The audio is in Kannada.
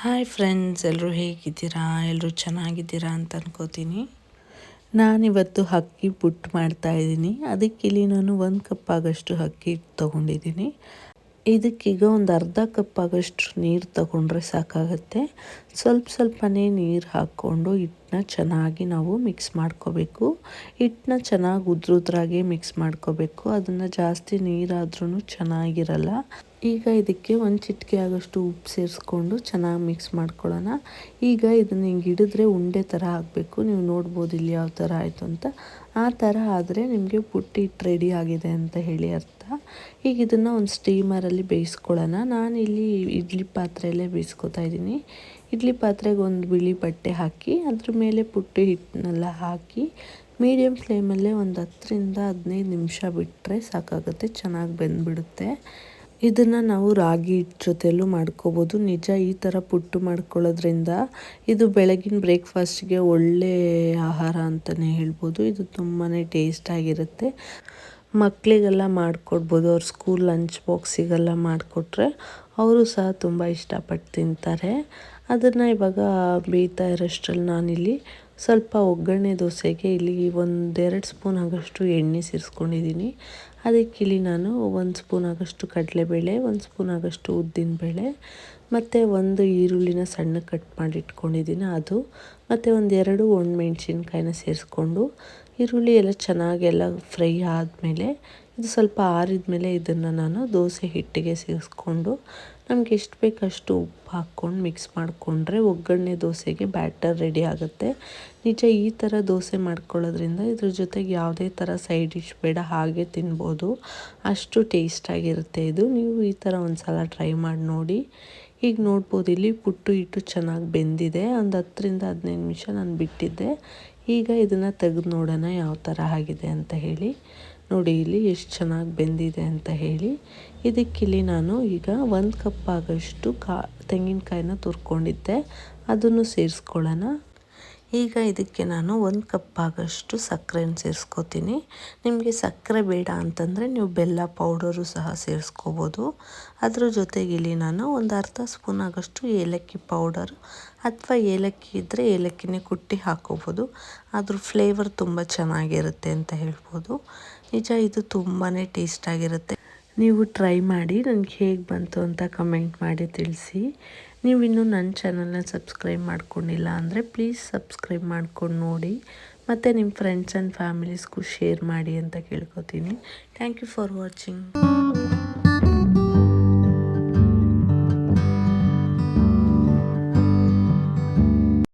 ಹಾಯ್ ಫ್ರೆಂಡ್ಸ್, ಎಲ್ಲರೂ ಹೇಗಿದ್ದೀರಾ? ಎಲ್ಲರೂ ಚೆನ್ನಾಗಿದ್ದೀರಾ ಅಂತ ಅನ್ಕೋತೀನಿ. ನಾನಿವತ್ತು ಅಕ್ಕಿ ಪುಟ್ಟು ಮಾಡ್ತಾಯಿದ್ದೀನಿ. ಅದಕ್ಕಿಲ್ಲಿ ನಾನು 1 ಕಪ್ ಆಗೋಷ್ಟು ಅಕ್ಕಿ ತೊಗೊಂಡಿದ್ದೀನಿ. ಇದಕ್ಕೀಗ ಒಂದು ಅರ್ಧ ಕಪ್ ಆಗೋಷ್ಟು ನೀರು ತಗೊಂಡ್ರೆ ಸಾಕಾಗುತ್ತೆ. ಸ್ವಲ್ಪನೇ ನೀರು ಹಾಕ್ಕೊಂಡು ಹಿಟ್ಟನ್ನ ಚೆನ್ನಾಗಿ ನಾವು ಮಿಕ್ಸ್ ಮಾಡ್ಕೋಬೇಕು. ಹಿಟ್ಟನ್ನ ಚೆನ್ನಾಗಿ ಉದ್ರಾಗೆ ಮಿಕ್ಸ್ ಮಾಡ್ಕೋಬೇಕು. ಅದನ್ನು ಜಾಸ್ತಿ ನೀರಾದ್ರೂ ಚೆನ್ನಾಗಿರಲ್ಲ. ಈಗ ಇದಕ್ಕೆ ಒಂದು ಚಿಟಿಕೆ ಆಗೋಷ್ಟು ಉಪ್ಪು ಸೇರಿಸ್ಕೊಂಡು ಚೆನ್ನಾಗಿ ಮಿಕ್ಸ್ ಮಾಡ್ಕೊಳ್ಳೋಣ. ಈಗ ಇದನ್ನು ಹಿಂಗೆ ಹಿಡಿದ್ರೆ ಉಂಡೆ ಥರ ಆಗಬೇಕು. ನೀವು ನೋಡ್ಬೋದು ಇಲ್ಲಿ ಯಾವ ಥರ ಆಯಿತು ಅಂತ. ಆ ಥರ ಆದರೆ ನಿಮಗೆ ಪುಟ್ಟು ಹಿಟ್ಟು ರೆಡಿ ಆಗಿದೆ ಅಂತ ಹೇಳಿ ಅರ್ಥ. ಈಗ ಇದನ್ನು ಒಂದು ಸ್ಟೀಮರಲ್ಲಿ ಬೇಯಿಸ್ಕೊಳ್ಳೋಣ. ನಾನಿಲ್ಲಿ ಇಡ್ಲಿ ಪಾತ್ರೆಯಲ್ಲೇ ಬೇಯಿಸ್ಕೊತಾ ಇದ್ದೀನಿ. ಇಡ್ಲಿ ಪಾತ್ರೆಗೆ ಒಂದು ಬಿಳಿ ಬಟ್ಟೆ ಹಾಕಿ ಅದ್ರ ಮೇಲೆ ಪುಟ್ಟು ಹಿಟ್ಟನ್ನೆಲ್ಲ ಹಾಕಿ ಮೀಡಿಯಮ್ ಫ್ಲೇಮಲ್ಲೇ ಒಂದು 10ರಿಂದ 15 ನಿಮಿಷ ಬಿಟ್ಟರೆ ಸಾಕಾಗುತ್ತೆ. ಚೆನ್ನಾಗಿ ಬೆಂದ್ಬಿಡುತ್ತೆ. ಇದನ್ನು ನಾವು ರಾಗಿ ಹಿಟ್ಟು ಜೊತೆಯಲ್ಲೂ ಮಾಡ್ಕೋಬೋದು. ನಿಜ ಈ ಥರ ಪುಟ್ಟು ಮಾಡ್ಕೊಳ್ಳೋದ್ರಿಂದ ಇದು ಬೆಳಗಿನ ಬ್ರೇಕ್ಫಾಸ್ಟ್ಗೆ ಒಳ್ಳೆ ಆಹಾರ ಅಂತಲೇ ಹೇಳ್ಬೋದು. ಇದು ತುಂಬಾ ಟೇಸ್ಟಾಗಿರುತ್ತೆ. ಮಕ್ಕಳಿಗೆಲ್ಲ ಮಾಡಿಕೊಡ್ಬೋದು. ಅವ್ರ ಸ್ಕೂಲ್ ಲಂಚ್ ಬಾಕ್ಸಿಗೆಲ್ಲ ಮಾಡಿಕೊಟ್ರೆ ಅವರು ಸಹ ತುಂಬ ಇಷ್ಟಪಟ್ಟು ತಿಂತಾರೆ. ಅದನ್ನು ಇವಾಗ ಬೇಯ್ತಾ ಇರೋಷ್ಟರಲ್ಲಿ ನಾನಿಲ್ಲಿ ಸ್ವಲ್ಪ ಒಗ್ಗರಣೆ ದೋಸೆಗೆ ಇಲ್ಲಿ 1-2 ಸ್ಪೂನ್ ಆಗೋಷ್ಟು ಎಣ್ಣೆ ಸೇರಿಸ್ಕೊಂಡಿದ್ದೀನಿ. ಅದಕ್ಕಿಲ್ಲಿ ನಾನು 1 ಸ್ಪೂನ್ ಆಗೋಷ್ಟು ಕಡಲೆಬೇಳೆ, 1 ಸ್ಪೂನ್ ಆಗೋಷ್ಟು ಉದ್ದಿನಬೇಳೆ ಮತ್ತು 1 ಈರುಳ್ಳಿನ ಸಣ್ಣ ಕಟ್ ಮಾಡಿ ಇಟ್ಕೊಂಡಿದ್ದೀನಿ ಅದು, ಮತ್ತು 1-2 ಒಣಮೆಣ್ಸಿನ್ಕಾಯಿನ ಸೇರಿಸ್ಕೊಂಡು ಈರುಳ್ಳಿ ಎಲ್ಲ ಚೆನ್ನಾಗೆಲ್ಲ ಫ್ರೈ ಆದಮೇಲೆ ಇದು ಸ್ವಲ್ಪ ಆರಿದ ಮೇಲೆ ಇದನ್ನು ನಾನು ದೋಸೆ ಹಿಟ್ಟಿಗೆ ಸೇರಿಸ್ಕೊಂಡು ನಮಗೆ ಎಷ್ಟು ಬೇಕಷ್ಟು ಉಪ್ಪು ಹಾಕ್ಕೊಂಡು ಮಿಕ್ಸ್ ಮಾಡಿಕೊಂಡ್ರೆ ಒಗ್ಗರಣೆ ದೋಸೆಗೆ ಬ್ಯಾಟರ್ ರೆಡಿ ಆಗುತ್ತೆ. ನಿಜ ಈ ಥರ ದೋಸೆ ಮಾಡ್ಕೊಳ್ಳೋದ್ರಿಂದ ಇದ್ರ ಜೊತೆಗೆ ಯಾವುದೇ ಥರ ಸೈಡ್ ಡಿಶ್ ಬೇಡ, ಹಾಗೆ ತಿನ್ಬೋದು. ಅಷ್ಟು ಟೇಸ್ಟಾಗಿರುತ್ತೆ ಇದು. ನೀವು ಈ ಥರ ಒಂದು ಸಲ ಟ್ರೈ ಮಾಡಿ ನೋಡಿ. ಈಗ ನೋಡ್ಬೋದು ಇಲ್ಲಿ ಪುಟ್ಟು ಹಿಟ್ಟು ಚೆನ್ನಾಗಿ ಬೆಂದಿದೆ. ಒಂದು 10ರಿಂದ 15 ನಿಮಿಷ ನಾನು ಬಿಟ್ಟಿದ್ದೆ. ಈಗ ಇದನ್ನು ತೆಗೆದು ನೋಡೋಣ ಯಾವ ಥರ ಆಗಿದೆ ಅಂತ ಹೇಳಿ. ನೋಡಿ ಇಲ್ಲಿ ಎಷ್ಟು ಚೆನ್ನಾಗಿ ಬೆಂದಿದೆ ಅಂತ ಹೇಳಿ. ಇದಕ್ಕಿಲ್ಲಿ ನಾನು ಈಗ 1 ಕಪ್ ಆಗೋಷ್ಟು ತೆಂಗಿನಕಾಯಿನ ತುರ್ಕೊಂಡಿದ್ದೆ, ಅದನ್ನು ಸೇರಿಸ್ಕೊಳ್ಳೋಣ. ಈಗ ಇದಕ್ಕೆ ನಾನು 1 ಕಪ್ ಆಗೋಷ್ಟು ಸಕ್ಕರೆನ ಸೇರಿಸ್ಕೋತೀನಿ. ನಿಮಗೆ ಸಕ್ಕರೆ ಬೇಡ ಅಂತಂದರೆ ನೀವು ಬೆಲ್ಲ ಪೌಡರು ಸಹ ಸೇರಿಸ್ಕೋಬೋದು. ಅದ್ರ ಜೊತೆಗೆ ಇಲ್ಲಿ ನಾನು ಒಂದು ಅರ್ಧ ಸ್ಪೂನ್ ಆಗೋಷ್ಟು ಏಲಕ್ಕಿ ಪೌಡರ್ ಅಥವಾ ಏಲಕ್ಕಿ ಇದ್ದರೆ ಏಲಕ್ಕಿನೇ ಕುಟ್ಟಿ ಹಾಕೋಬೋದು. ಅದ್ರ ಫ್ಲೇವರ್ ತುಂಬ ಚೆನ್ನಾಗಿರುತ್ತೆ ಅಂತ ಹೇಳ್ಬೋದು. ನಿಜ ಇದು ತುಂಬಾ ಟೇಸ್ಟಾಗಿರುತ್ತೆ. ನೀವು ಟ್ರೈ ಮಾಡಿ ನನಗೆ ಹೇಗೆ ಬಂತು ಅಂತ ಕಮೆಂಟ್ ಮಾಡಿ ತಿಳಿಸಿ. ನೀವು ಇನ್ನೂ ನನ್ನ ಚಾನಲ್ನ ಸಬ್ಸ್ಕ್ರೈಬ್ ಮಾಡ್ಕೊಂಡಿಲ್ಲ ಅಂದರೆ ಪ್ಲೀಸ್ ಸಬ್ಸ್ಕ್ರೈಬ್ ಮಾಡ್ಕೊಂಡು ನೋಡಿ, ಮತ್ತು ನಿಮ್ಮ ಫ್ರೆಂಡ್ಸ್ ಆ್ಯಂಡ್ ಫ್ಯಾಮಿಲೀಸ್ಗೂ ಶೇರ್ ಮಾಡಿ ಅಂತ ಕೇಳ್ಕೊತೀನಿ. Thank you for watching.